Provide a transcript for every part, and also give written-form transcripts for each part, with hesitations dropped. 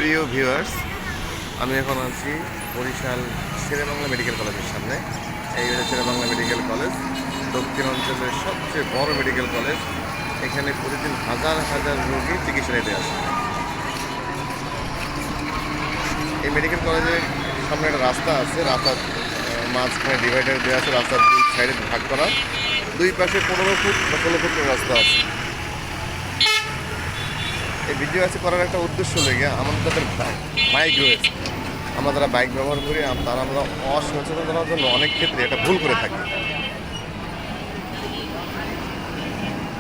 প্রিয় ভিউয়ার্স, আমি এখন আছি বরিশাল শেরেবাংলা মেডিকেল কলেজের সামনে। এই হচ্ছে শেরেবাংলা মেডিকেল কলেজ, দক্ষিণ অঞ্চলের সবচেয়ে বড় মেডিকেল কলেজ। এখানে প্রতিদিন হাজার হাজার রোগী চিকিৎসা নিতে আসে। এই মেডিকেল কলেজের সামনে একটা রাস্তা আছে, রাস্তার মাঝখানে ডিভাইডার দেওয়া আছে, রাস্তার দুই সাইডে ভাগ করা, দুই পাশে 15 ফুট বা 16 ফুট রাস্তা আছে। এই ভিডিও আছে করার একটা উদ্দেশ্য লেগে আমাদের যাদের বাইক রয়েছে, আমরা যারা বাইক ব্যবহার করি তারা আমরা অসচেতনতার জন্য অনেক ক্ষেত্রে এটা ভুল করে থাকি।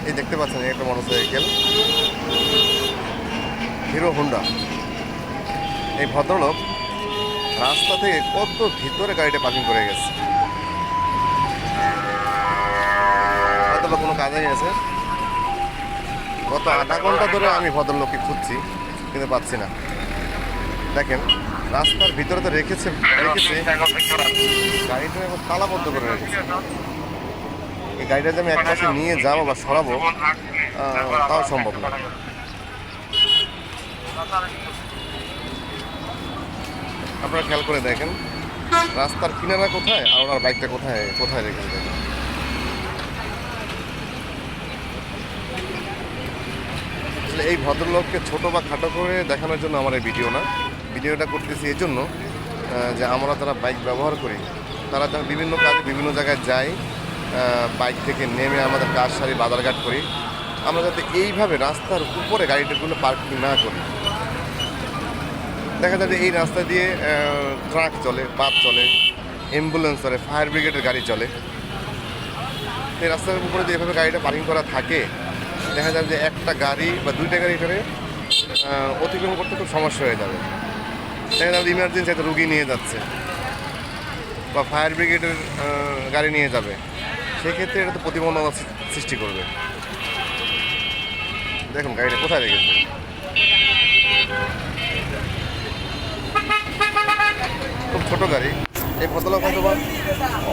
এই দেখতে পাচ্ছেন একটা মোটরসাইকেল, হিরো হোন্ডা। এই ভদ্রলোক রাস্তা থেকে কত ভিতরে গাড়িটা পার্কিং করে গেছে, হয়তো কোনো কাজেই আছে। গত আধা ঘন্টা ধরে আমি ভদ্রলোককে খুঁজছি, কিন্তু পাচ্ছি না। দেখেন রাস্তার ভিতরে তো রেখেছে গাড়িটা এখন তালাবদ্ধ করে রেখেছে। এই গাড়িটা যে আমি এক পাশে নিয়ে যাবো বা সরাবো তাও সম্ভব না। আপনারা খেয়াল করে দেখেন রাস্তার কিনারা কোথায় আর ওনার বাইকটা কোথায় কোথায় রেখেছে। দেখেন আসলে এই ভদ্রলোককে ছোটো বা খাটো করে দেখানোর জন্য আমার এই ভিডিওটা করতেছি এই জন্য যে আমরা যারা বাইক ব্যবহার করি তারা যখন বিভিন্ন কাজে বিভিন্ন জায়গায় যাই, বাইক থেকে নেমে আমাদের কাজ সারি বাজারঘাট করি, আমরা যাতে এইভাবে রাস্তার উপরে গাড়িটাগুলো পার্কিং না করি। দেখা যায় যে এই রাস্তা দিয়ে ট্রাক চলে, বাস চলে, অ্যাম্বুলেন্স চলে, ফায়ার ব্রিগেডের গাড়ি চলে। এই রাস্তার উপরে যে এভাবে গাড়িটা পার্কিং করা থাকে, দেখা যায় যে একটা গাড়ি বা দুইটা গাড়ি এখানে অতিক্রম করতে খুব সমস্যা হয়ে যাবে। দেখা যাবে ইমার্জেন্সি একটা রুগী নিয়ে যাচ্ছে বা ফায়ার ব্রিগেডের গাড়ি নিয়ে যাবে, সেক্ষেত্রে এটা তো প্রতিবন্ধকতা সৃষ্টি করবে। দেখুন গাড়িটা কোথায় রেখেছে। খুব ছোটো গাড়ি। এই ভদ্রলোক হয়তো বা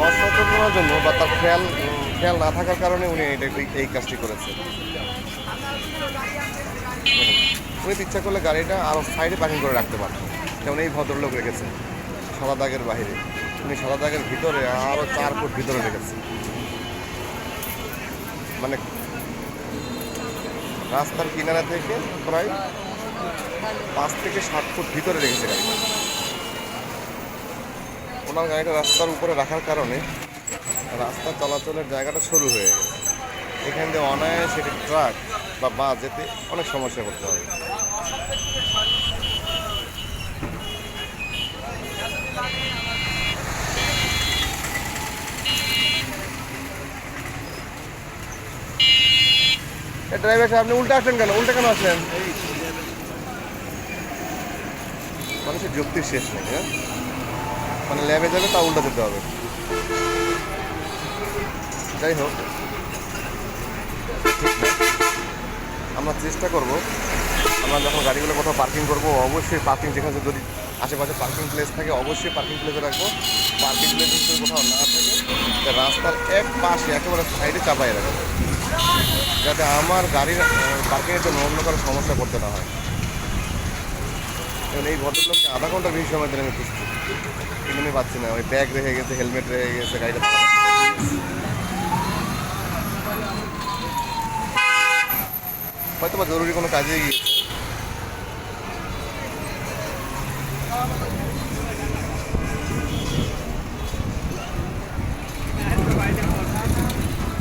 অসচেতনার জন্য বা তার খেয়াল না থাকার কারণে উনি এই কাজটি করেছে। উনি ইচ্ছা করলে গাড়িটা আরও সাইডে পার্কিং করে রাখতে পারতেন, যেমন এই ভদ্রলোক রেখেছে সাদা দাগের বাইরে, উনি সাদা দাগের ভিতরে আরও 4 ফুট ভিতরে রেখেছে। মানে রাস্তার কিনারা থেকে প্রায় 5 থেকে 7 ফুট ভিতরে রেখেছে গাড়িটা। ওনার গাড়িটা রাস্তার উপরে রাখার কারণে রাস্তা চলাচলের জায়গাটা সরু হয়ে গেছে। এখান দিয়ে অনায়াসে ট্রাক বা বাস যেতে অনেক সমস্যা করতে হবে। ড্রাইভার সাহেব, আপনি উল্টে আসলেন কেন? উল্টে কেন আসলেন? মানুষের যুক্তির শেষ নেই। হ্যাঁ, মানে ল্যাবে যাবে তা উল্টা যেতে হবে। যাই হোক, আমরা চেষ্টা করব, আমরা যখন গাড়িগুলো কোথাও পার্কিং করব অবশ্যই পার্কিং, যেখানে যদি আশেপাশে পার্কিং প্লেস থাকে অবশ্যই পার্কিং প্লেসে রাখবো। পার্কিং প্লেস যদি কোথাও না থাকে রাস্তার এক পাশে একেবারে সাইডে চাপাই রাখবো, যাতে আমার গাড়ির পার্কিংয়ের জন্য অন্য কারো সমস্যা করতে না হয়। এবং এই ভদ্রলোককে আধা ঘন্টার বেশি সময় ধরে আমি খুঁজছি, কিন্তু আমি পাচ্ছি না। ওই ব্যাগ রেখে গেছে, হেলমেট রেখে গেছে, গাড়িটা হয়তো বা জরুরি কোনো কাজে গিয়েছে।